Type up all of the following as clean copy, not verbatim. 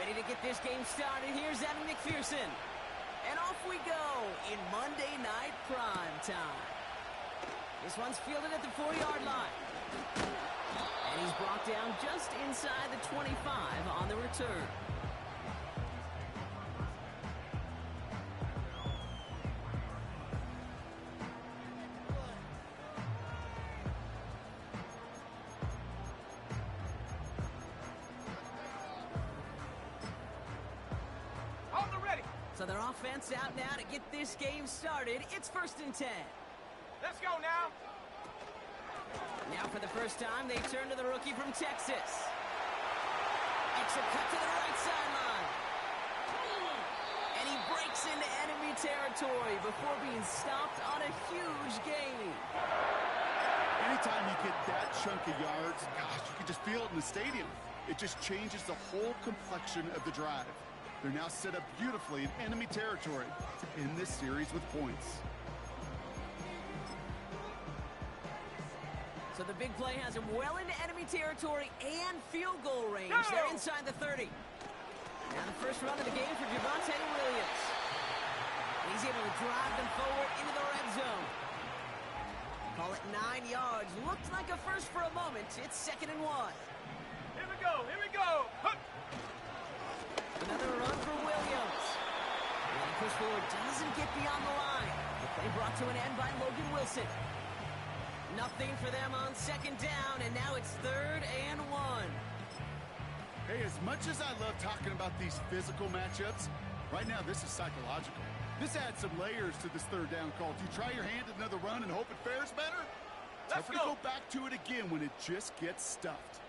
Ready to get this game started. Here's Evan McPherson. And off we go in Monday Night Prime Time. This one's fielded at the 4-yard line. And he's brought down just inside the 25 on the return. So their offense out now to get this game started. It's 1st and 10. Let's go now. Now for the first time, they turn to the rookie from Texas. Extra cut to the right sideline. And he breaks into enemy territory before being stopped on a huge gain. Anytime you get that chunk of yards, gosh, you can just feel it in the stadium. It just changes the whole complexion of the drive. They're now set up beautifully in enemy territory to end this series with points. So the big play has him well into enemy territory and field goal range. They're inside the 30. Now the first run of the game for Javonte Williams. He's able to drive them forward into the red zone. Call it 9 yards. Looked like a first for a moment. It's 2nd and 1. Here we go. Here we go. Hup. Another run for Williams. And the push forward doesn't get beyond the line. The play brought to an end by Logan Wilson. Nothing for them on 2nd down, and now it's 3rd and 1. Hey, as much as I love talking about these physical matchups, right now this is psychological. This adds some layers to this 3rd down call. Do you try your hand at another run and hope it fares better? Let's Tougher to go back to it again when it just gets stuffed.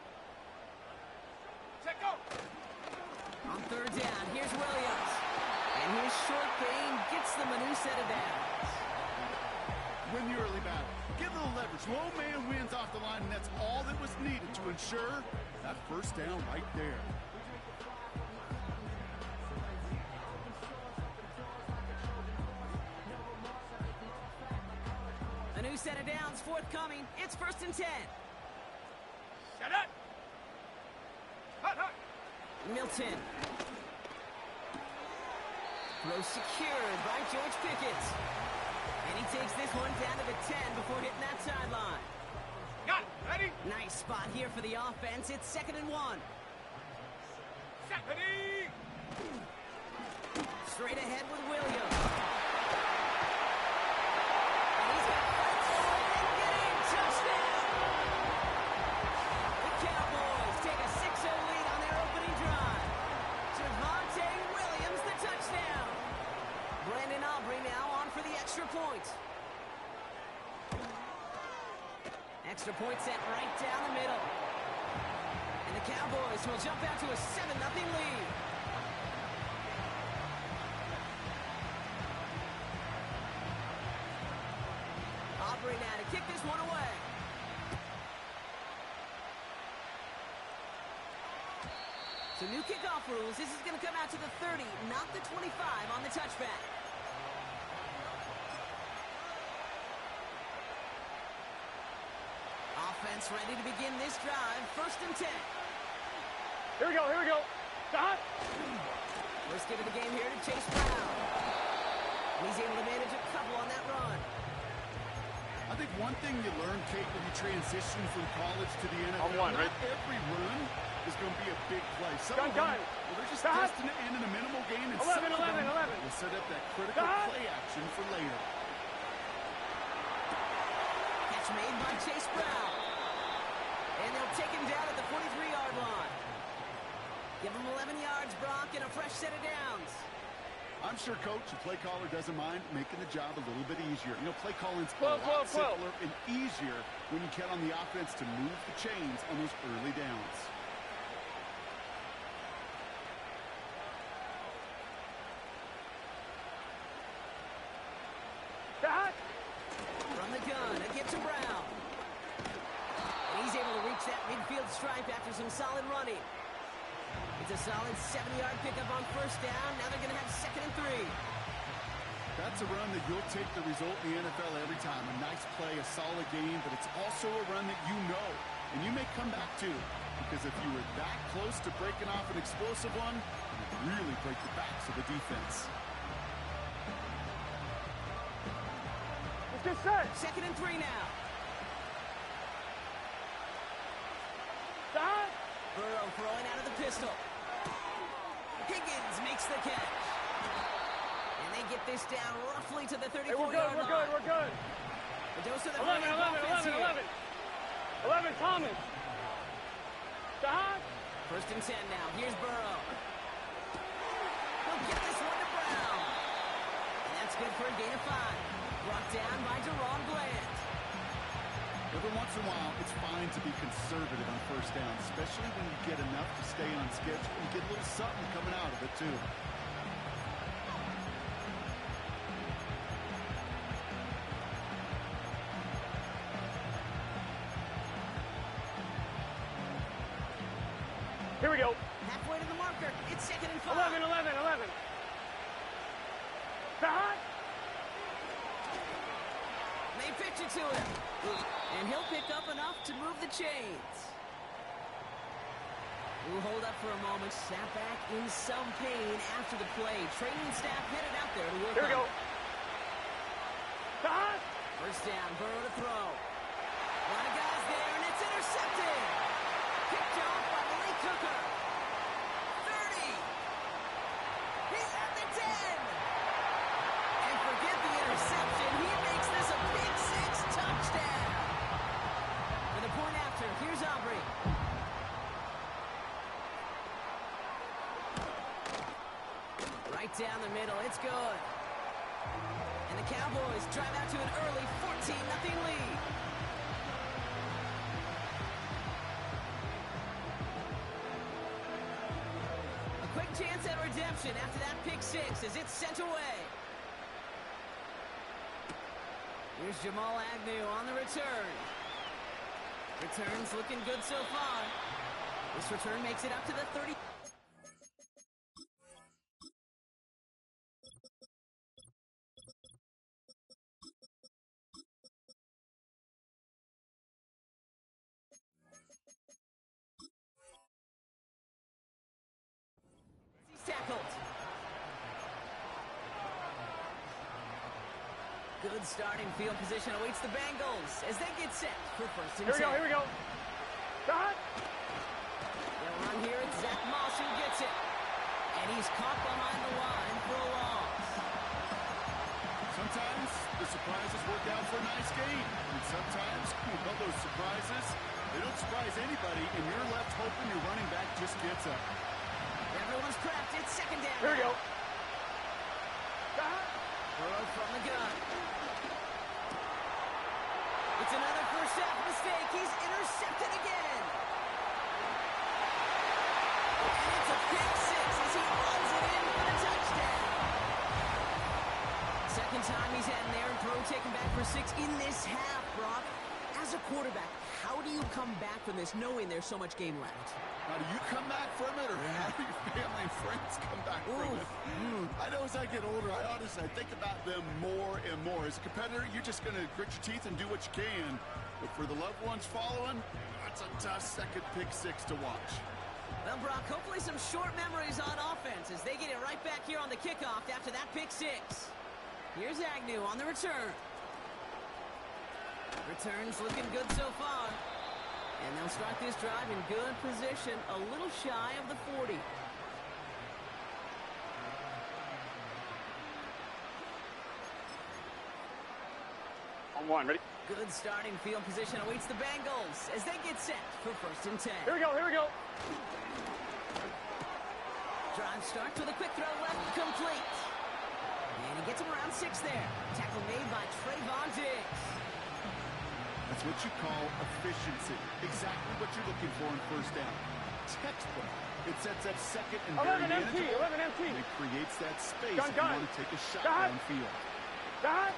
Check go. On 3rd down, here's Williams. And his short gain gets them a new set of downs. Win the early battle. Get a little leverage. Low man wins off the line, and that's all that was needed to ensure that 1st down right there. A new set of downs forthcoming. It's 1st and 10. Shut up. Hut, hut. Milton. Throw secured by George Pickett. And he takes this one down to the 10 before hitting that sideline. Got it. Ready? Nice spot here for the offense. It's 2nd and 1. Set. Ready. Straight ahead with Williams. And he's got fights for it in game. Touchdown. The Cowboys take a 6-0 lead on their opening drive. Javonte Williams, the touchdown. Brandon Aubrey now on for the extra point. Extra point set right down the middle. And the Cowboys will jump out to a 7-0 lead. Aubrey now to kick this one away. So new kickoff rules. This is going to come out to the 30, not the 25 on the touchback. Offense ready to begin this drive. 1st and 10. Here we go. Here we go. Stop. First give of the game here to Chase Brown. And he's able to manage a couple on that run. I think one thing you learn, Kate, when you transition from college to the NFL, not every run is going to be a big play. Some of them, well, they're just destined to end in a minimal gain, and 11. will set up that critical play action for later. Catch made by Chase Brown. And they'll take him down at the 43-yard line. Give him 11 yards, Brock, and a fresh set of downs. I'm sure, Coach, the play caller doesn't mind making the job a little bit easier. You know, play calling's a lot simpler and easier when you count on the offense to move the chains on those early downs. From the gun, a get to Brown. And he's able to reach that midfield stripe after some solid running. It's a solid 70-yard pickup on 1st down. Now they're going to have 2nd and 3. That's a run that you'll take the result in the NFL every time. A nice play, a solid game, but it's also a run that you know, and you may come back to. because if you were that close to breaking off an explosive one, it would really break the backs of the defense. Let's get set. 2nd and 3 now. Stop. Burrow throwing out of the pistol. Higgins makes the catch. And they get this down roughly to the 34-yard line. We're good. A dose of the 11, 11, Thomas. Stop. 1st and 10 now. Here's Burrow. He'll get this one to Brown. And that's good for a gain of 5. Brought down by Deron Bland. Every once in a while, it's fine to be conservative on 1st down, especially when you get enough to stay on schedule and get a little something coming out of it, too. Here we go. Halfway to the marker. It's 2nd and 5. 11. Stop. They pitch it to him. And he'll pick up enough to move the chains. We'll hold up for a moment. Sat back in some pain after the play. Training staff headed out there to work. Here we go. Stop. 1st down. Burrow to throw. A lot of guys there, and it's intercepted. Picked off by Malik Hooker. 30. He's at the 10. And forget the interception. He makes this a big 6 touchdown. For the point after, here's Aubrey. Right down the middle. It's good. And the Cowboys drive out to an early 14-0 lead. A quick chance at redemption after that pick 6 as it's sent away. Here's Jamal Agnew on the return. Return's looking good so far. This return makes it up to the 30. Tackled. Good starting field position awaits the Bengals as they get set for 1st and 10. Here we go. Stop. They'll run here. It's Zach Moss who gets it. And he's caught behind the line for a loss. Sometimes the surprises work out for a nice game. And sometimes, well, those surprises, they don't surprise anybody, and you're left hoping your running back just gets up. Everyone's prepped. It's 2nd down. Here we go. Burrow from the gun. It's another first half mistake. He's intercepted again. And it's a pick 6 as he runs it in for the touchdown. 2nd time he's had an errant throw taken back for 6 in this half, Brock. As a quarterback, how do you come back from this knowing there's so much game left? How do you come back from it, or how do your family and friends come back from it? I know as I get older, I think about them more and more. As a competitor, you're just going to grit your teeth and do what you can. But for the loved ones following, that's a tough 2nd pick 6 to watch. Well, Brock, hopefully some short memories on offense as they get it right back here on the kickoff after that pick 6. Here's Agnew on the return. Return's looking good so far. And they'll start this drive in good position, a little shy of the 40. On 1, ready? Good starting field position awaits the Bengals as they get set for 1st and 10. Here we go. Drive starts with a quick throw left, complete. And he gets him around 6 there. Tackle made by Trayvon Diggs. That's what you call efficiency. Exactly what you're looking for in 1st down. Textbook. It sets up 2nd and very manageable. 11 MT. And it creates that space Gun. if you want to take a shot downfield. Stop.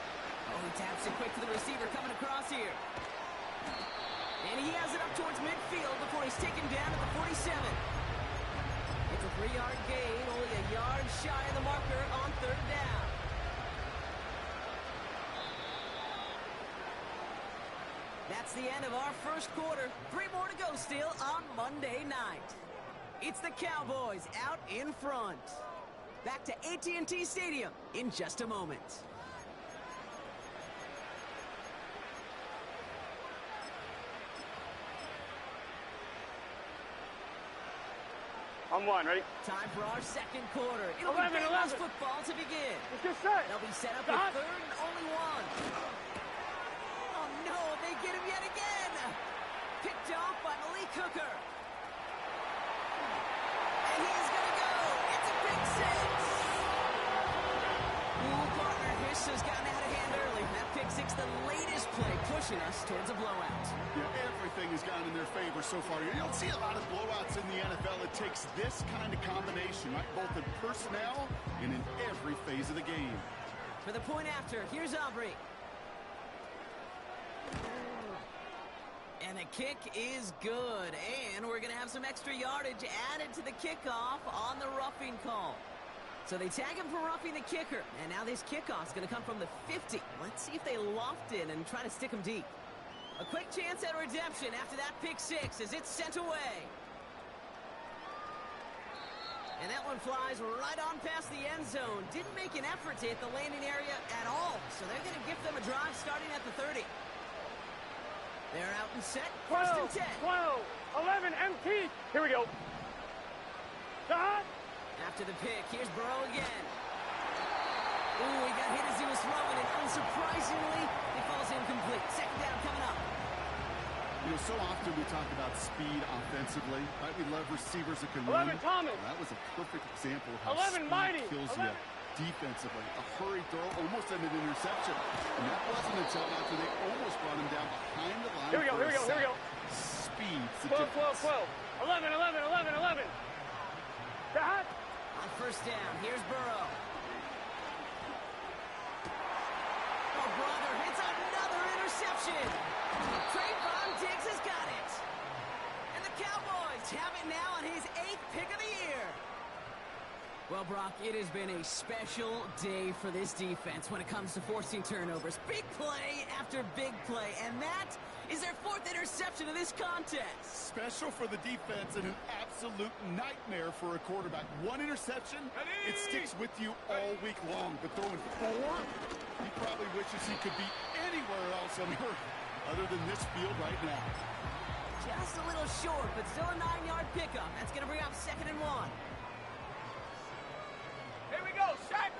Oh, he taps it quick to the receiver coming across here. And he has it up towards midfield before he's taken down at the 47. It's a 3-yard gain, only a yard shy of the marker on 3rd down. That's the end of our first quarter. 3 more to go still on Monday night. It's the Cowboys out in front. Back to AT&T Stadium in just a moment. On one, ready? Time for our second quarter. It'll 11, be Bengals 11. football to begin. Let's get set. They'll be set up Stop. with 3rd and only 1. Oh no, they get him yet again. Picked off by Malik Hooker. And he's going to go. It's a big 6. Ooh, partner, Hiss has gotten out of hand early. That pick 6, the latest play, pushing us towards a blowout. Yeah, everything has gone in their favor so far. You don't see a lot of blowouts in the NFL. It takes this kind of combination, right? Both in personnel and in every phase of the game. For the point after, here's Aubrey. And the kick is good. And we're going to have some extra yardage added to the kickoff on the roughing call. So they tag him for roughing the kicker. And now this kickoff is going to come from the 50. Let's see if they loft in and try to stick him deep. A quick chance at redemption after that pick 6 as it's sent away. And that one flies right on past the end zone. Didn't make an effort to hit the landing area at all. So they're going to give them a drive starting at the 30. They're out and set. 12, 1st and 10. 12, 11, empty. Here we go. Stop. After the pick, here's Burrow again. Ooh, he got hit as he was throwing it. Unsurprisingly, he falls incomplete. 2nd down coming up. You know, so often we talk about speed offensively, right? We love receivers that can 11, run. Thomas. That was a perfect example of how 11, speed Mighty. kills 11. you defensively. A hurried throw almost ended an interception. And that wasn't until after they almost brought him down behind the line. Here we go, here we go, here we go. Speed's the 12, difference. 12, 12. 11, 11, 11, 11. Stop. On 1st down, here's Burrow. Oh, brother, it's another interception. Trayvon Diggs has got it. And the Cowboys have it now on his 8th pick of the year. Well, Brock, it has been a special day for this defense when it comes to forcing turnovers. Big play after big play, and that is their 4th interception of this contest. Special for the defense and an absolute nightmare for a quarterback. 1 interception, it sticks with you all week long. But throwing 4, he probably wishes he could be anywhere else on earth other than this field right now. Just a little short, but still a 9-yard pickup. That's going to bring up 2nd and 1. Here we go. Set.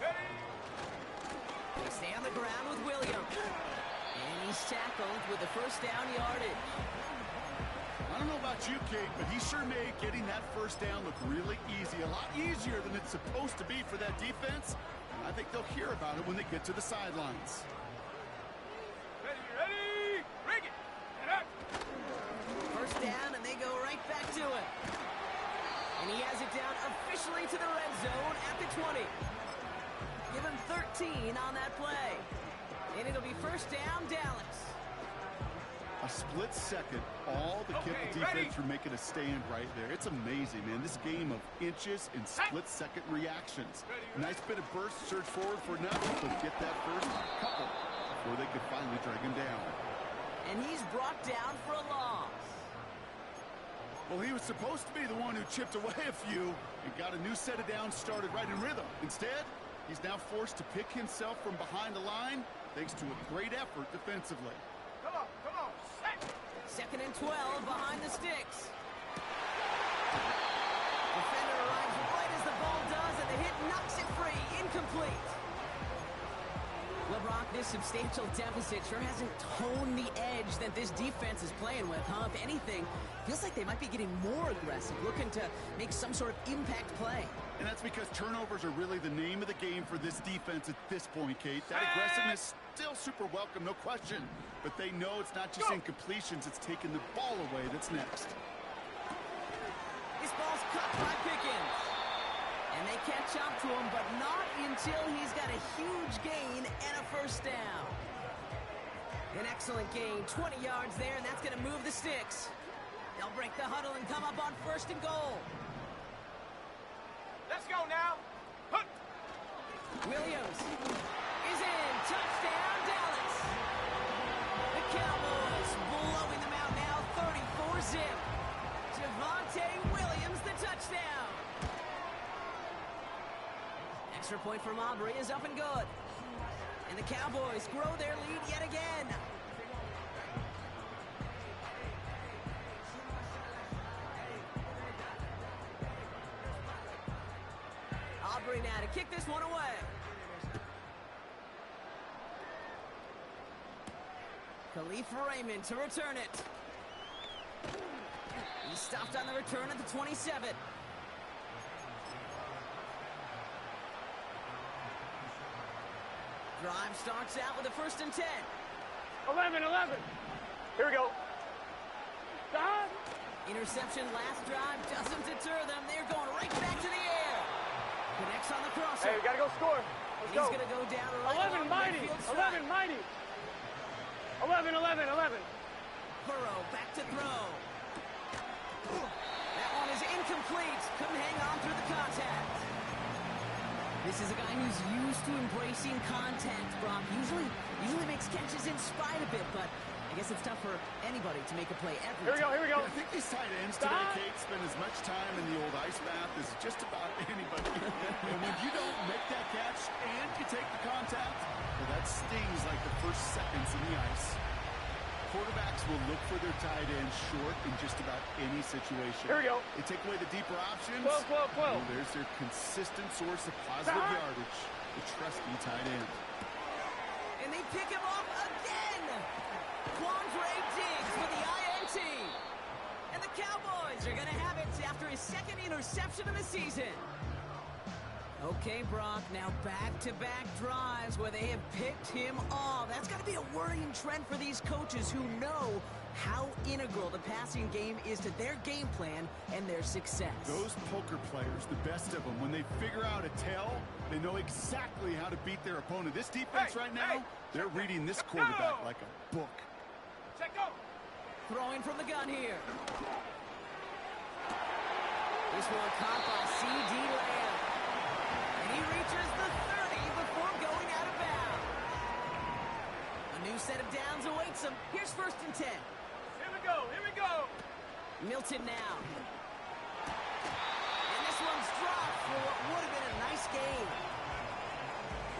Ready. They stay on the ground with Williams. And he's tackled with the 1st down yardage. I don't know about you, Kate, but he sure made getting that 1st down look really easy. A lot easier than it's supposed to be for that defense. And I think they'll hear about it when they get to the sidelines. Ready, ready. Bring it. Get up. 1st down, and they go right back to it. And he has it down officially to the red zone at the 20. Give him 13 on that play. And it'll be 1st down, Dallas. A split second, all the defense ready. were making a stand right there. It's amazing, man. This game of inches and split-second reactions. Nice bit of burst, surge forward for nothing, but get that first couple before they could finally drag him down. And he's brought down for a loss. Well, he was supposed to be the one who chipped away a few and got a new set of downs started right in rhythm. Instead, he's now forced to pick himself from behind the line thanks to a great effort defensively. Come on, come on. Set. 2nd and 12 behind the sticks. Defender arrives right as the ball does, and the hit knocks it free. Incomplete. Well, Brock, this substantial deficit sure hasn't toned the edge that this defense is playing with, huh? If anything, feels like they might be getting more aggressive, looking to make some sort of impact play. And that's because turnovers are really the name of the game for this defense at this point, Kate. That aggressiveness still super welcome, no question. But they know it's not just incompletions, it's taking the ball away that's next. This ball's caught by Pickens. And they catch up to him, but not until he's got a huge gain and a 1st down. An excellent gain, 20 yards there, and that's going to move the sticks. They'll break the huddle and come up on 1st and goal. Let's go now. Hook. Williams is in. Touchdown, Dallas. Extra point from Aubrey is up and good. And the Cowboys grow their lead yet again. Aubrey now to kick this one away. Khalifa Raymond to return it. He stopped on the return at the 27. Drive starts out with a 1st and 10. 11. Here we go. Stop. Interception last drive doesn't deter them. They're going right back to the air. Connects on the crosser. Hey, we got to go score. Let's go. He's going to go down right 11 mighty. 11 mighty. 11. Burrow back to throw. That one is incomplete. Couldn't hang on through the contact. This is a guy who's used to embracing contact, Brock. Usually makes catches in spite of it, but I guess it's tough for anybody to make a play every time. Here we go. I think these tight ends today, Kate, spend as much time in the old ice bath as just about anybody. And when you don't make that catch and you take the contact, well, that stings like the first seconds in the ice. Quarterbacks will look for their tight end short in just about any situation. Here we go. They take away the deeper options. 12. Well, there's their consistent source of positive yardage, the trusty tight end. And they pick him off again. Quandre Diggs with the INT. And the Cowboys are going to have it after his 2nd interception of the season. Okay, Brock, now back-to-back drives where they have picked him off. That's got to be a worrying trend for these coaches who know how integral the passing game is to their game plan and their success. Those poker players, the best of them, when they figure out a tell, they know exactly how to beat their opponent. This defense right now, they're reading this quarterback like a book. Check go. Throwing from the gun here. This one caught by C.D. Lamb. And he reaches the 30 before going out of bounds. A new set of downs awaits him. Here's 1st and 10. Here we go. Milton now. And this one's dropped for what would have been a nice game.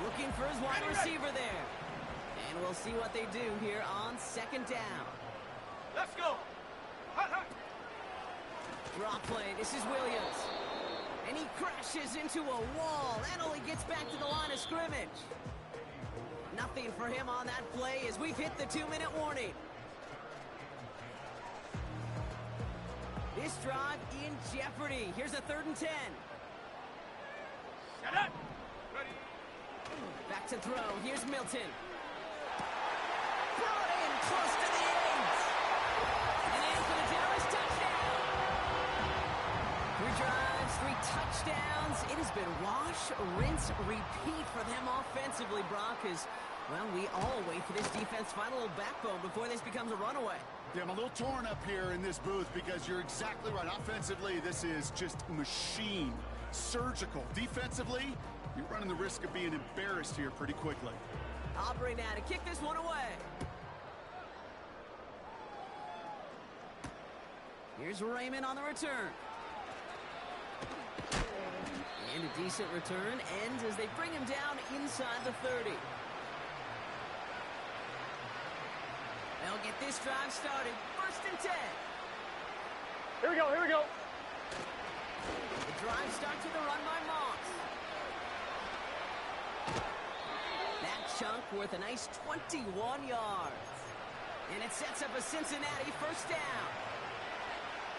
Looking for his wide receiver there. And we'll see what they do here on 2nd down. Let's go. Hot. Drop play. This is Williams. And he crashes into a wall. That only gets back to the line of scrimmage. Nothing for him on that play as we've hit the 2-minute warning. This drive in jeopardy. Here's a 3rd and 10. Set up. Ready. Back to throw. Here's Milton. Brought in close to the 8. And in for the Dallas touchdown. 3 drives, 3 touchdowns. It has been wash, rinse, repeat for them offensively, Brock, as, well, we all wait for this defense to find a little backbone before this becomes a runaway. Yeah, I'm a little torn up here in this booth because you're exactly right. Offensively, this is just machine. Surgical. Defensively, you're running the risk of being embarrassed here pretty quickly. Aubrey now to kick this one away. Here's Raymond on the return. And a decent return ends as they bring him down inside the 30. They'll get this drive started. 1st and 10. Here we go. The drive starts with a run by Moss. That chunk worth a nice 21 yards. And it sets up a Cincinnati 1st down.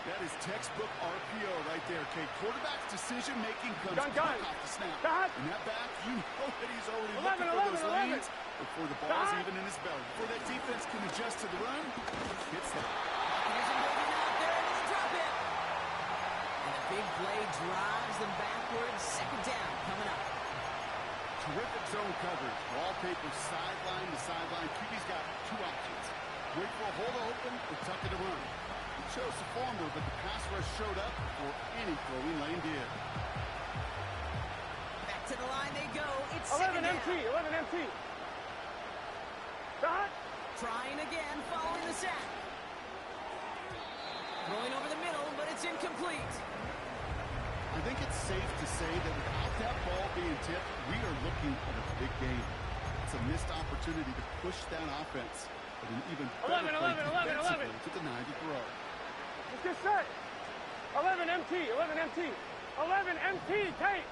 That is textbook RPO right there, Kate. Quarterback's decision-making comes Gun. off the snap. Gun. And that back, you know that he's already 11, looking for those 11. lanes before the ball's even in his belly. Before that defense can adjust to the run, hits that. Here's him moving out there into the drop it. And the big play drives them backwards. 2nd down coming up. Terrific zone coverage. Wallpaper sideline to sideline. QB's got 2 options. Wait for a hole to open or tuck it to run. He chose the former, but the pass rush showed up before any throwing lane did. Back to the line they go. It's 11 2nd down. MT. 11 MT. Stop. Trying again following the sack. Throwing over the middle, but it's incomplete. I I think it's safe to say that without that ball being tipped, we are looking at a big game. It's a missed opportunity to push that offense, but an even better play defensively to deny the throw. Let's get set. 11 MT, 11 MT. 11 MT, take.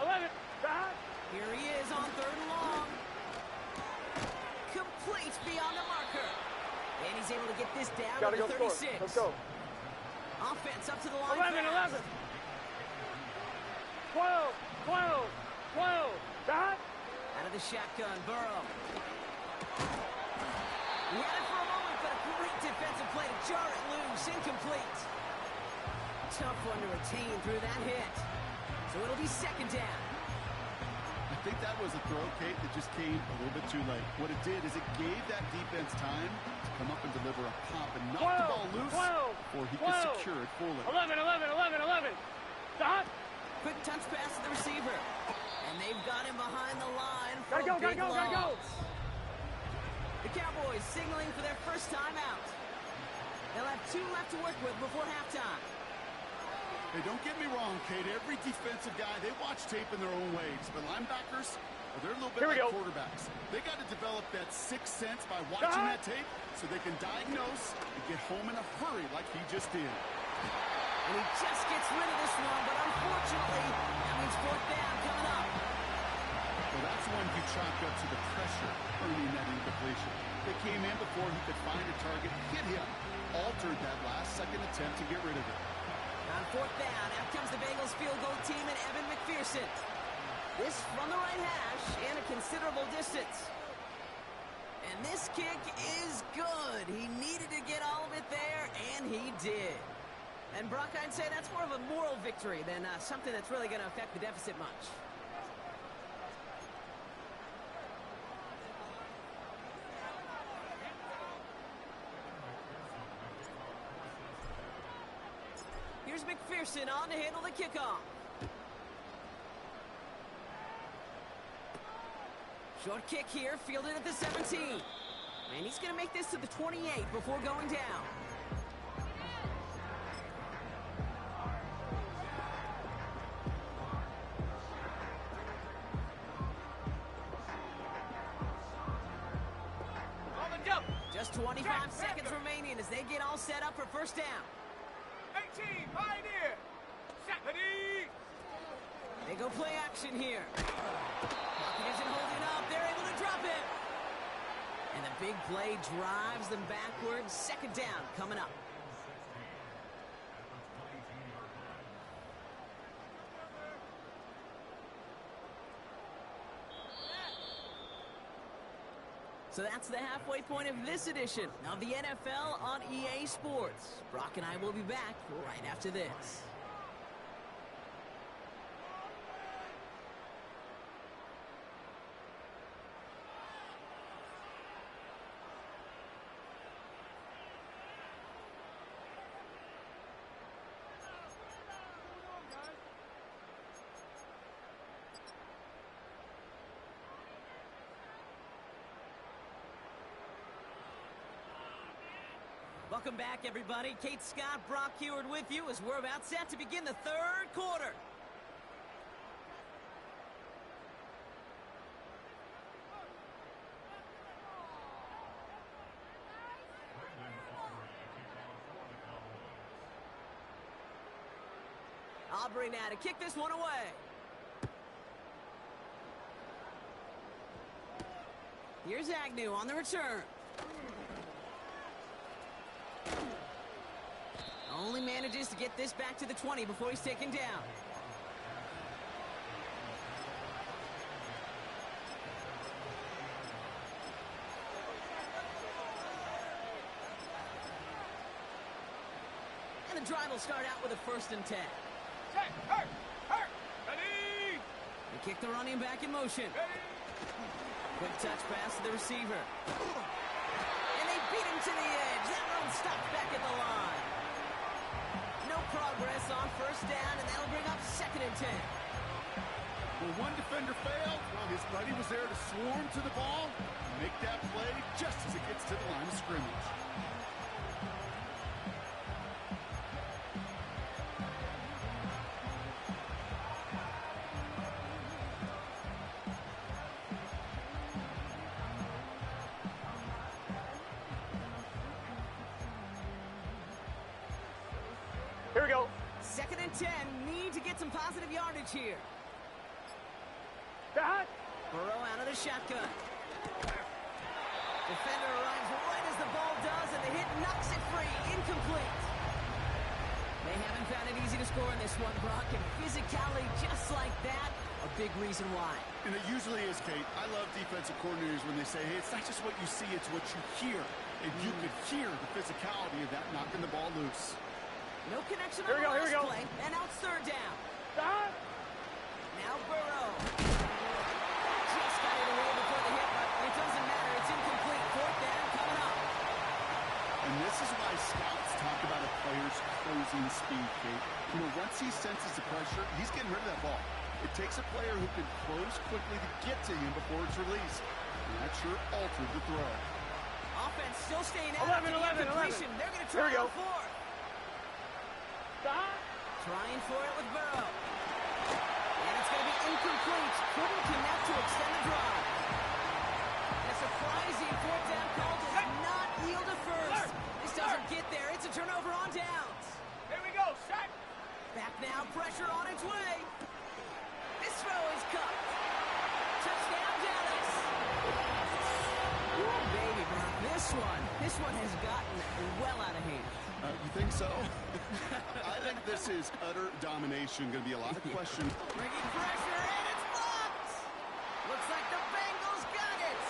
11, stop. Here he is on 3rd and long. Complete beyond the marker. And he's able to get this down to the 36. Let's go. Offense up to the line. 11, 11. 12, 12, 12. Stop. Out of the shotgun, Burrow. He had it for a moment, but a great defensive play to jar it loose. Incomplete. Tough one to retain through that hit. So it'll be 2nd down. I think that was a throw, Kate, that just came a little bit too late. What it did is it gave that defense time to come up and deliver a pop and knock the ball loose before he could secure it fully. 11, 11, 11, 11. Stop. Quick touch pass to the receiver. And they've got him behind the line for gotta go. The Cowboys signaling for their first time out. They'll have 2 left to work with before halftime. Hey, don't get me wrong, Kate. Every defensive guy, they watch tape in their own ways. But linebackers, well, they're a little bit like quarterbacks. They got to develop that sixth sense by watching that tape so they can diagnose and get home in a hurry like he just did. And he just gets rid of this one, but unfortunately, that means 4th down coming up. Well, that's one you chalk up to the pressure earning that incompletion. They came in before he could find a target, hit him, altered that last-second attempt to get rid of it. On 4th down, out comes the Bengals field goal team and Evan McPherson. This from the right hash and a considerable distance. And this kick is good. He needed to get all of it there, and he did. And Brock, I'd say that's more of a moral victory than something that's really going to affect the deficit much. Here's McPherson on to handle the kickoff. Short kick here, fielded at the 17. And he's going to make this to the 28 before going down. On the jump. Just 25 seconds remaining as they get all set up for 1st down. 18, Pioneer! Ready! They go play action here. Pocket isn't holding up. They're able to drop it. And the big play drives them backwards. 2nd down coming up. So that's the halfway point of this edition of the NFL on EA Sports. Brock and I will be back right after this. Welcome back, everybody. Kate Scott, Brock Heward with you as we're about set to begin the 3rd quarter. Aubrey now to kick this one away. Here's Agnew on the return. Only manages to get this back to the 20 before he's taken down. And the drive will start out with a 1st and 10. Hurt! Ready! They kick the running back in motion. Quick touch pass to the receiver. And they beat him to the edge. That run stopped back at the line. No progress on 1st down, and that'll bring up 2nd and 10. Well, one defender failed. Well, his buddy was there to swarm to the ball and make that play just as it gets to the line of scrimmage. Here we go. 2nd and 10. Need to get some positive yardage here. That. Burrow out of the shotgun. Defender arrives right as the ball does, and the hit knocks it free. Incomplete. They haven't found it easy to score in this one, Brock, and physicality just like that, a big reason why. And it usually is, Kate. I love defensive coordinators when they say, hey, it's not just what you see, it's what you hear. And you could hear the physicality of that knocking the ball loose. No connection on the last play, and now it's 3rd down. That. Now Burrow. Just got it away before the hit, but it doesn't matter. It's incomplete. 4th down coming up. And this is why scouts talk about a player's closing speed, Kate. You know, once he senses the pressure, he's getting rid of that ball. It takes a player who can close quickly to get to him before it's released. And that sure altered the throw. Offense still staying out. 11. They're going to try on 4th. Trying for it with Burrow. And it's going to be incomplete. Couldn't connect to extend the drive. And a surprising 4th down call does not yield a first. This doesn't get there. It's a turnover on downs. Here we go. Set. Back now. Pressure on its way. This throw is cut. Touchdown, Dallas. Oh, baby, Brock. This one has gotten well out of hand. You think so? I think this is utter domination. Going to be a lot of questions. Bringing pressure, and it's blocked. Looks like the Bengals got it.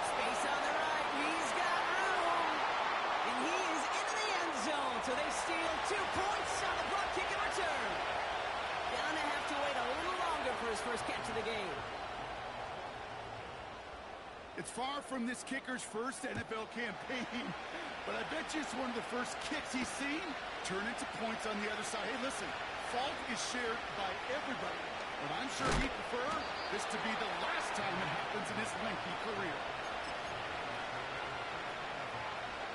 Space on the right. He's got room. And he is into the end zone. So they steal 2 points on the block kick and return. Gonna have to wait a little longer for his first catch of the game. It's far from this kicker's first NFL campaign, but I bet you it's one of the first kicks he's seen turn into points on the other side. Hey, listen, fault is shared by everybody, but I'm sure he'd prefer this to be the last time it happens in his lengthy career.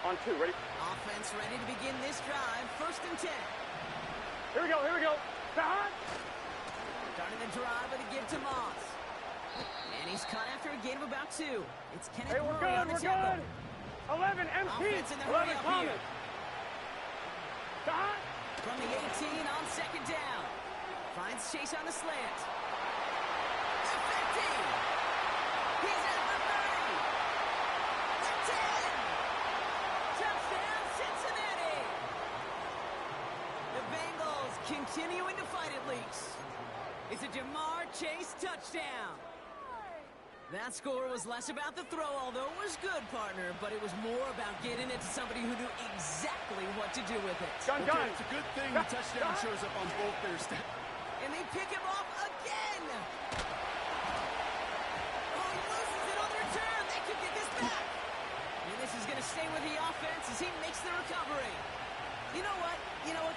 On 2, ready? Offense ready to begin this drive. 1st and 10. Here we go. That. Starting the drive with a give to Moss. And he's cut after a gain of about 2. It's Kenneth Murray on the tackle. 11 MT. Offense in the hurry 11 up Thomas. here. From the 18 on 2nd down. Finds Chase on the slant. The 50. He's at the 30. The 10. Touchdown, Cincinnati. The Bengals continuing to fight at least. It's a Jamar Chase touchdown. That score was less about the throw, although it was good, partner, but it was more about getting it to somebody who knew exactly what to do with it. Gun. It's a good thing the touchdown shows up on both their stats. And they pick him off again. Oh, he loses it on the return. They could get this back. And this is going to stay with the offense as he makes the recovery. You know what?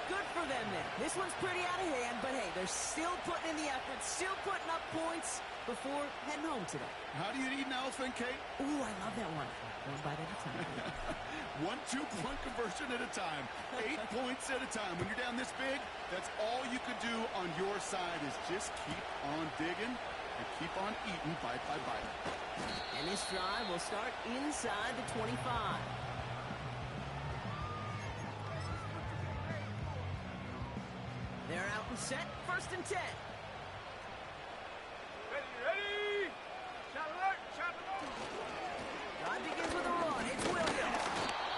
Good for them then. This one's pretty out of hand, but hey, they're still putting in the effort, still putting up points before heading home today. How do you eat an elephant, Kate? Ooh, I love that one. 1 bite at a time. 1 2-point conversion at a time. 8 points at a time. When you're down this big, that's all you could do on your side is just keep on digging and keep on eating bite by bite. And this drive will start inside the 25. They're out and set. 1st and 10. Ready. Shot alert. Drive begins with a run. It's Williams.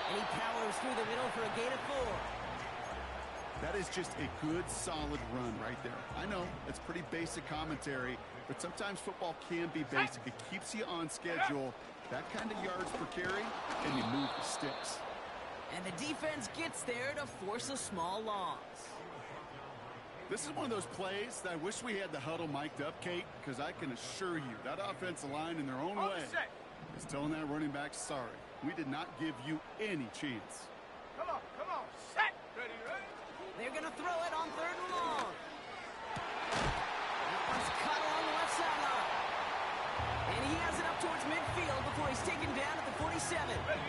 And he powers through the middle for a gain of 4. That is just a good, solid run right there. I know, it's pretty basic commentary, but sometimes football can be basic. It keeps you on schedule. That kind of yards per carry, and you move the sticks. And the defense gets there to force a small loss. This is one of those plays that I wish we had the huddle mic'd up, Kate, because I can assure you that offensive line in their own way is telling that running back, sorry, we did not give you any chance. Come on. Set. Ready. They're going to throw it on 3rd and long. That one's cut along the left sideline. And he has it up towards midfield before he's taken down at the 47. Ready.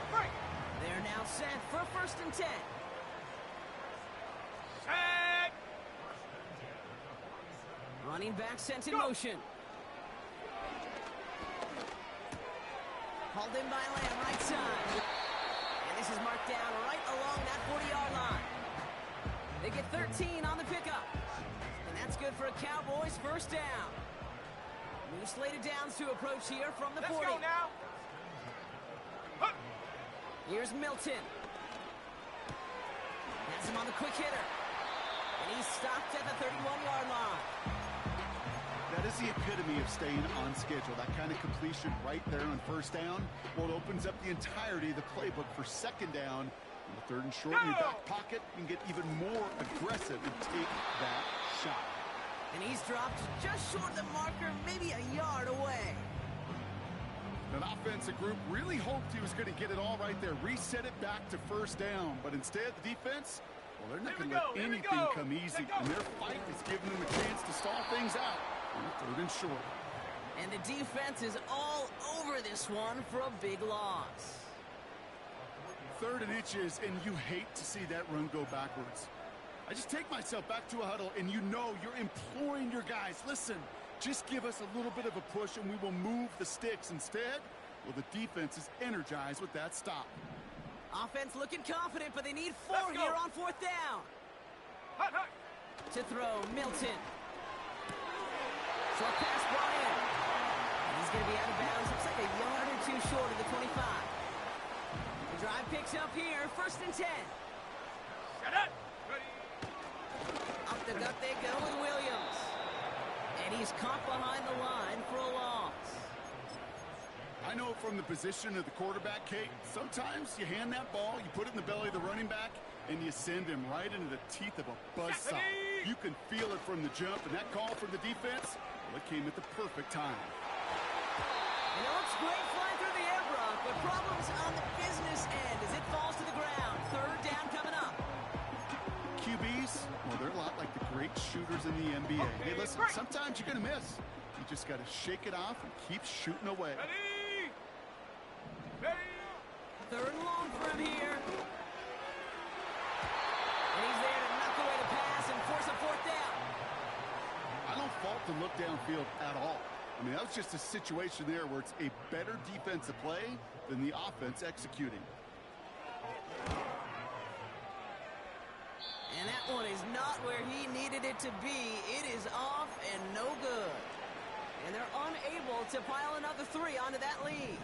Break. They're now set for 1st and 10. Set. Running back sent in motion. Hauled in by Lamb, right side. And this is marked down right along that 40-yard line. They get 13 on the pickup. And that's good for a Cowboys first down. New slated downs to approach here from the 40. Let's go now. Here's Milton. Has him on the quick hitter. And he's stopped at the 31-yard line. That is the epitome of staying on schedule. That kind of completion right there on first down. Well, it opens up the entirety of the playbook for second down. And the third and short in your back pocket, you can get even more aggressive and take that shot. And he's dropped just short of the marker, maybe a yard away. That offensive group really hoped he was going to get it all right there, reset it back to first down. But instead, the defense, well, they're not going to let anything come easy. And their fight is giving them a chance to stall things out on the third and short. And the defense is all over this one for a big loss. Third and inches, and you hate to see that run go backwards. I just take myself back to a huddle, and you know you're imploring your guys, listen, just give us a little bit of a push, and we will move the sticks. Instead, well, the defense is energized with that stop. Offense looking confident, but they need 4 here on fourth down. To throw, Milton. Short pass brought in. And he's going to be out of bounds. Looks like a yard or two short of the 25. The drive picks up here, first and 10. Up the gut they go with Williams. And he's caught behind the line for a loss. I know from the position of the quarterback, Kate, sometimes you hand that ball, you put it in the belly of the running back, and you send him right into the teeth of a buzzsaw. You can feel it from the jump, and that call from the defense, well, it came at the perfect time. And it looks great flying through the air, Brock, but problems on the business end as it falls to the ground. Third down coming up. QBs, well, they're a lot like the great shooters in the NBA. Hey, listen, sometimes you're going to miss. You just got to shake it off and keep shooting away. Third and long for him here. And he's there to knock away the pass and force a fourth down. I don't fault the look downfield at all. I mean, that was just a situation there where it's a better defensive play than the offense executing. And that one is not where he needed it to be. It is off and no good. And they're unable to pile another 3 onto that lead.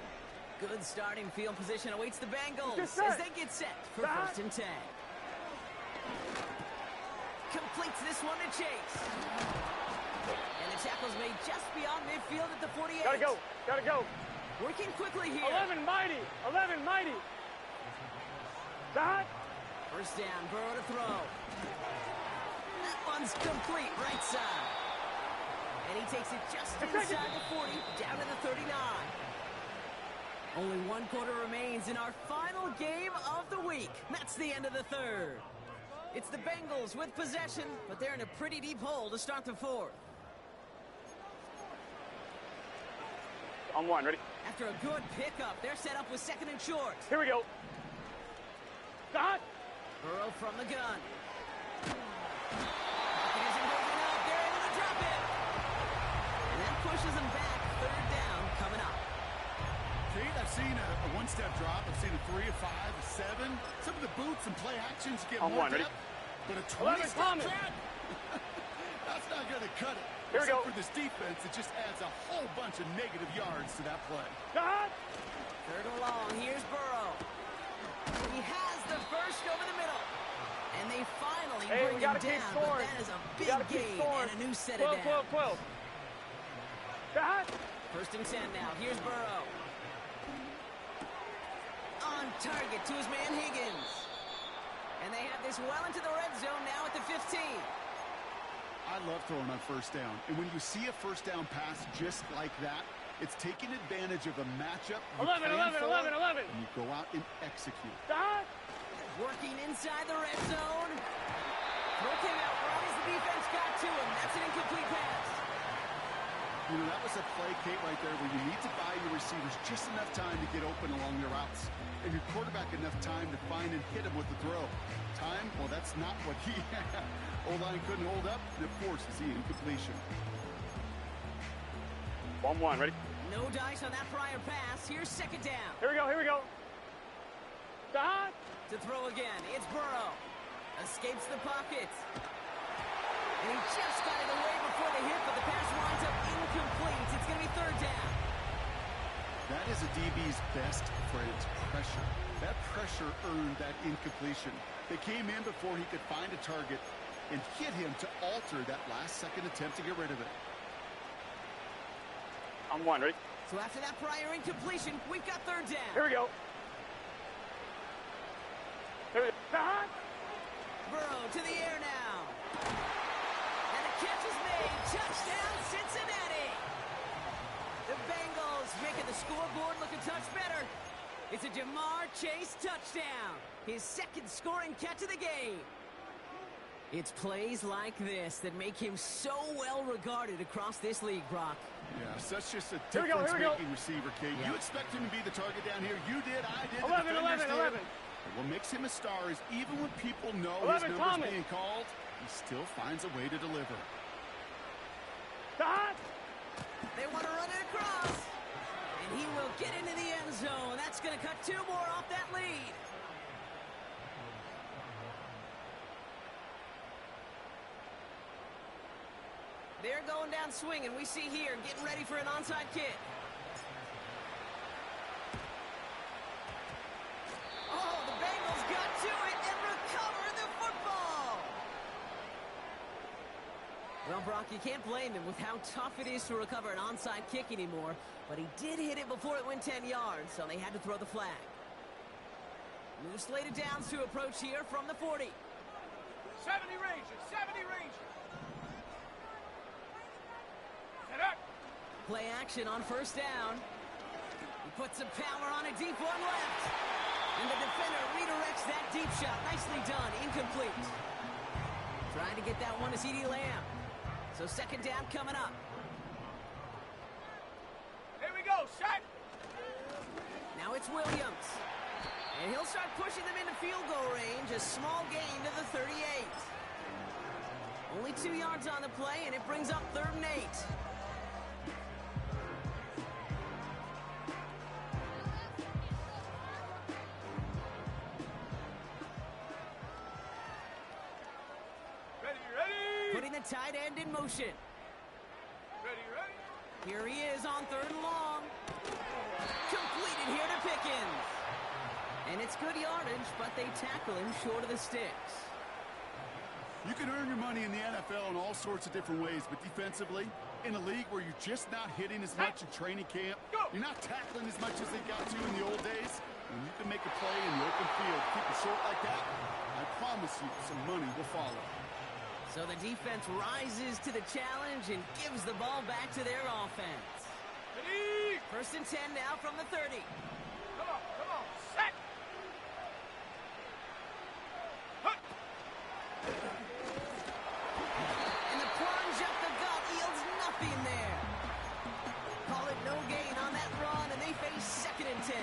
Good starting field position awaits the Bengals as they get set for first and 10. Completes this one to Chase. And the tackle's made just beyond midfield at the 48. Gotta go. Working quickly here. 11 mighty. Dot. First down, Burrow to throw. That one's complete, right side. And he takes it just inside the 40, down to the 39. Only 1 quarter remains in our final game of the week. That's the end of the third. It's the Bengals with possession, but they're in a pretty deep hole to start the fourth. On 1, ready? After a good pickup, they're set up with second and short. Here we go. Dot. Burrow from the gun. Pocket isn't holding up. They're able to drop it. And that pushes them back. Third down coming up. Kate, I've seen a one-step drop. I've seen a 3, a 5, a 7. Some of the boots and play actions get on more 1, ready? depth. But a 20-step drop, that's not going to cut it. Here we go. For this defense, it just adds a whole bunch of negative yards to that play. Dot. Third and long. Here's Burrow. He has the first over the middle. And they finally bring him down. But that is a big gain and a new set of downs. 12. Dot. First and 10 now. Here's Burrow. On target to his man Higgins. And they have this well into the red zone now at the 15. I love throwing on first down. And when you see a first down pass just like that, it's taking advantage of a matchup. 11. And you go out and execute. Dot. Working inside the red zone. Throw came out right as the defense got to him. That's an incomplete pass. You know, that was a play, Kate, right there where you need to buy your receivers just enough time to get open along their routes. And your quarterback enough time to find and hit him with the throw. Time, well, that's not what he had. O-line couldn't hold up, and it forces the incompletion. 1-1, ready? No No dice on that prior pass. Here's second down. Here we go, here we go. Stop. To throw again, it's Burrow. Escapes the pocket. And he just got it away before the hit, but the pass winds up incomplete. It's going to be third down. That is a DB's best friend, pressure. That pressure earned that incompletion. They came in before he could find a target and hit him to alter that last-second attempt to get rid of it. I'm one, ready? So after that prior incompletion, we've got third down. Here we go. Here we go. Stop. Burrow to the air now. And the catch is made. Touchdown, Cincinnati. The Bengals making the scoreboard look a touch better. It's a Jamar Chase touchdown. His second scoring catch of the game. It's plays like this that make him so well regarded across this league, Brock. Yeah, such just a Here we go. difference-making receiver, Kate. Yeah. You expect him to be the target down here. You did, I did. 11, 11, 11. But what makes him a star is even when people know 11, his number's being called, he still finds a way to deliver. Stop. They want to run it across. And he will get into the end zone. That's going to cut two more off that lead. They're going down swinging. We see here getting ready for an onside kick. Oh, the Bengals got to it and recover the football. Well, Brock, you can't blame him with how tough it is to recover an onside kick anymore. But he did hit it before it went 10 yards, so they had to throw the flag. New slated downs to approach here from the 40. 70 Rangers, 70 Rangers. Set up. Play action on first down. He puts some power on a deep one left. And the defender redirects that deep shot. Nicely done. Incomplete. Trying to get that one to CeeDee Lamb. So second down coming up. Here we go, set. Now it's Williams. And he'll start pushing them into field goal range. A small gain to the 38. Only 2 yards on the play, and it brings up 3rd and 8. Putting the tight end in motion. Ready. Here he is on 3rd and long. Completed here to Pickens. And it's good yardage, but they tackle him short of the sticks. You can earn your money in the NFL in all sorts of different ways, but defensively, in a league where you're just not hitting as much in training camp, you're not tackling as much as they got to in the old days, when you can make a play in the open field, keep it short like that, I promise you some money will follow. So the defense rises to the challenge and gives the ball back to their offense. Ready. 1st and 10 now from the 30. Come on, set. Hut. And the plunge up the gut yields nothing there. Call it no gain on that run, and they face 2nd and 10.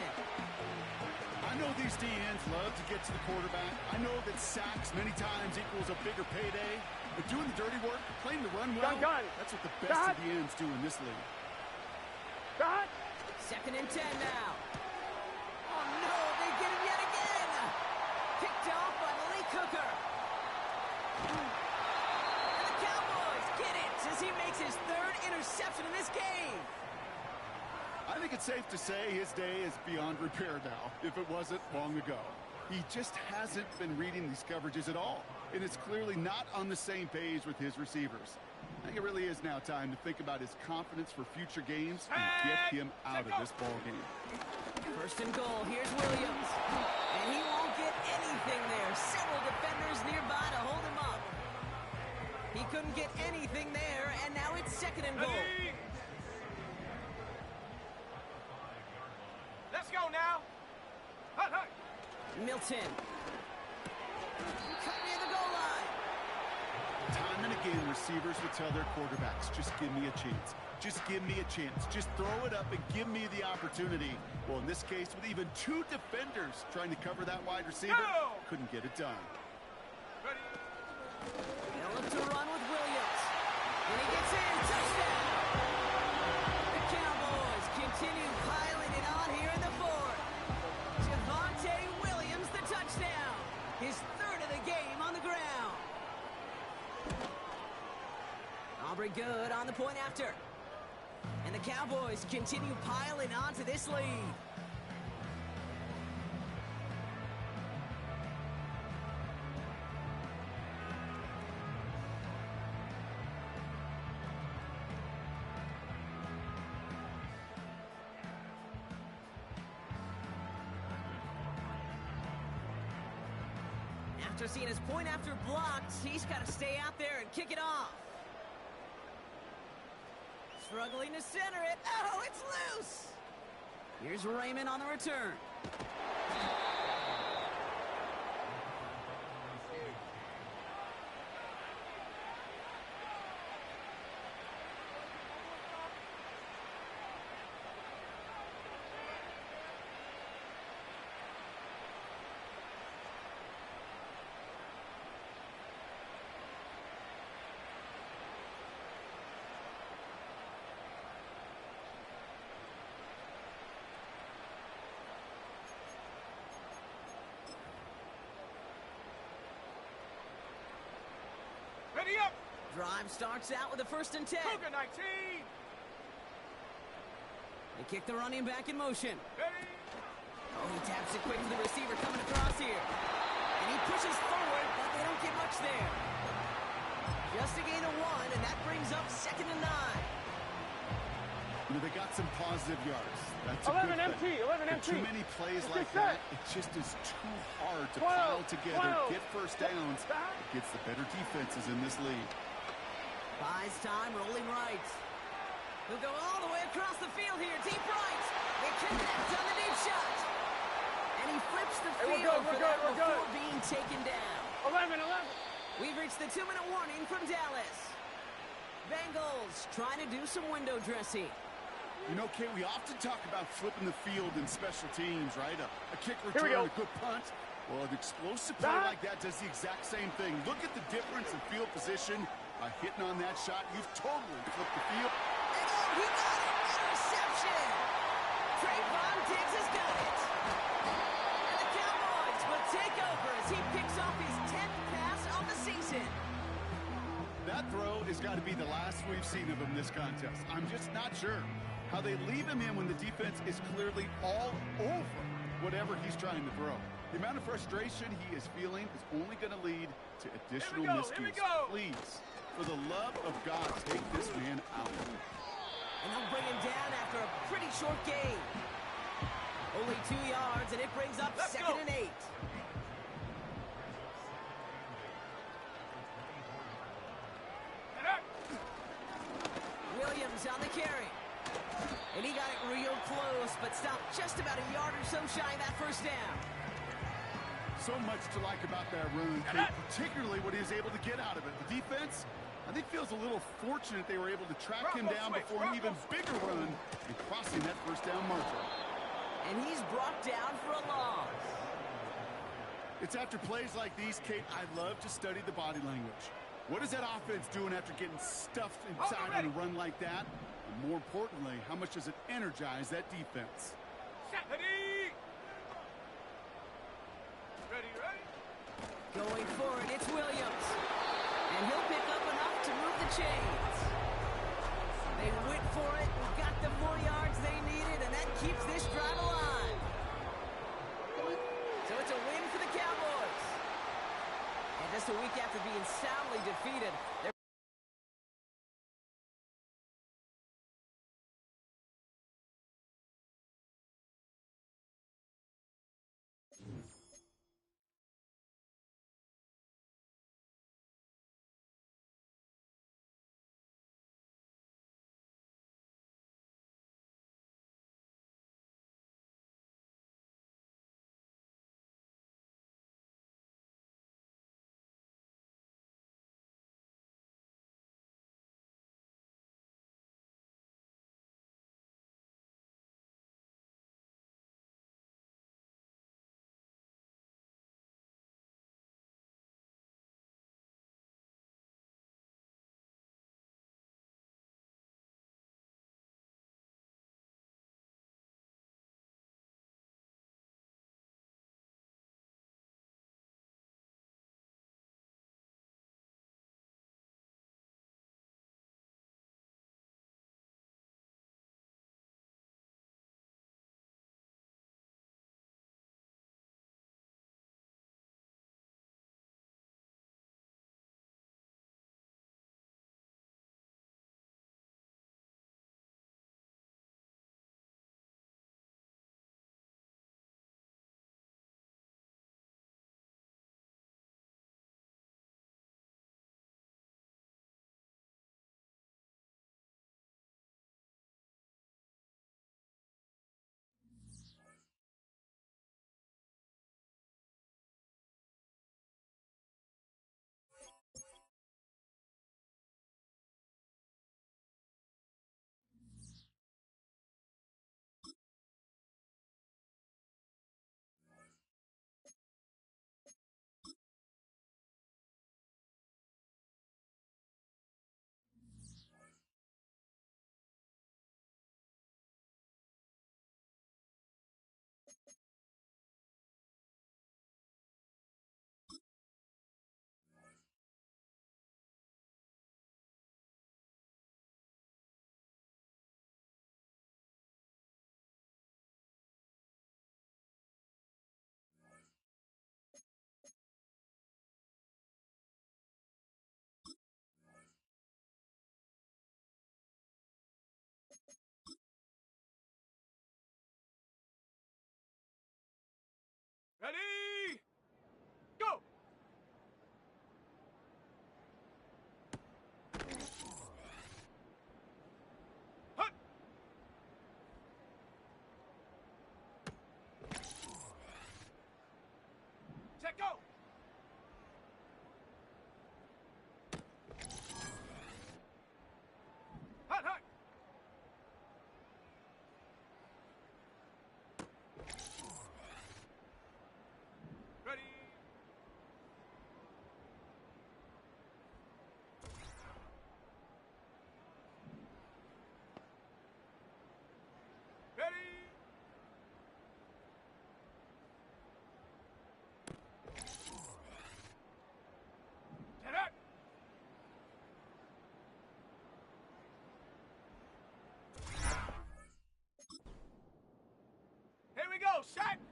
I know these DNs love to get to the quarterback. I know that sacks many times equals a bigger payday. But doing the dirty work, playing the run well, Gun. that's what the best of the ends do in this league. Stop. 2nd and 10 now. Oh, no, they get him yet again. Picked off by Malik Hooker. And the Cowboys get it as he makes his 3rd interception in this game. I think it's safe to say his day is beyond repair now, if it wasn't long ago. He just hasn't been reading these coverages at all, and it's clearly not on the same page with his receivers. I think it really is now time to think about his confidence for future games and get him out of this ball game. 1st and goal. Here's Williams. And he won't get anything there. Several defenders nearby to hold him up. He couldn't get anything there, and now it's 2nd and goal. Ready. Let's go now. Hut. Milton. Cut near the goal line. Time and again, receivers would tell their quarterbacks, just give me a chance. Just give me a chance. Just throw it up and give me the opportunity. Well, in this case, with even 2 defenders trying to cover that wide receiver, couldn't get it done. Ready. They'll look to run with Williams. When he gets in, touchdown! The Cowboys kick continue piling it on here in the fourth. Javonte Williams, the touchdown. His third of the game on the ground. Aubrey good on the point after. And the Cowboys continue piling on to this lead. After seeing his point after blocked, he's got to stay out there and kick it off. Struggling to center it. Oh, it's loose. Here's Raymond on the return. Ready up! Drive starts out with a 1st and 10. Cougar 19! They kick the running back in motion. Ready! Oh, he taps it quick to the receiver coming across here. And he pushes forward, but they don't get much there. Just a gain of 1, and that brings up 2nd and 9. You know, they got some positive yards. That's a 11 good MT, thing. 11 But MT. too many plays It's like just set. that, it just is too hard to 12, pile together, 12. get first downs. It gets the better defenses in this league. Buys time, rolling right. He'll go all the way across the field here, deep right. They connect on the deep shot. And he flips the Hey, field we're for good, that we're before good. being taken down. 11. We've reached the 2-minute warning from Dallas. Bengals trying to do some window dressing. You know, Kate, we often talk about flipping the field in special teams, right? A kick Here we return, go. a good punt. Well, an explosive play like that does the exact same thing. Look at the difference in field position. By hitting on that shot, you've totally flipped the field. And oh, he got it! Interception! Trayvon Diggs has got it. And the Cowboys will take over as he picks off his 10th pass of the season. That throw has got to be the last we've seen of him this contest. I'm just not sure how they leave him in when the defense is clearly all over whatever he's trying to throw. The amount of frustration he is feeling is only going to lead to additional miscues. Please, for the love of God, take this man out. And they'll bring him down after a pretty short gain. Only 2 yards, and it brings up 2nd and 8. Williams on the carry. And he got it real close, but stopped just about a yard or so shy of that 1st down. So much to like about that run, Kate, particularly what he was able to get out of it. The defense, I think, feels a little fortunate they were able to track him down before an even bigger run and crossing that 1st down marker. And he's brought down for a loss. It's after plays like these, Kate, I love to study the body language. What is that offense doing after getting stuffed inside on a run like that? And more importantly, how much does it energize that defense? Ready? Ready? Going forward, it's Williams. And he'll pick up enough to move the chains. They went for it and got the 4 yards they needed, and that keeps this drive alive. So it's a win for the Cowboys. And just a week after being soundly defeated, they're Ready? Go! Hut! Set, go! Hut, hut! Ready? Ready? Set up! Here we go, set!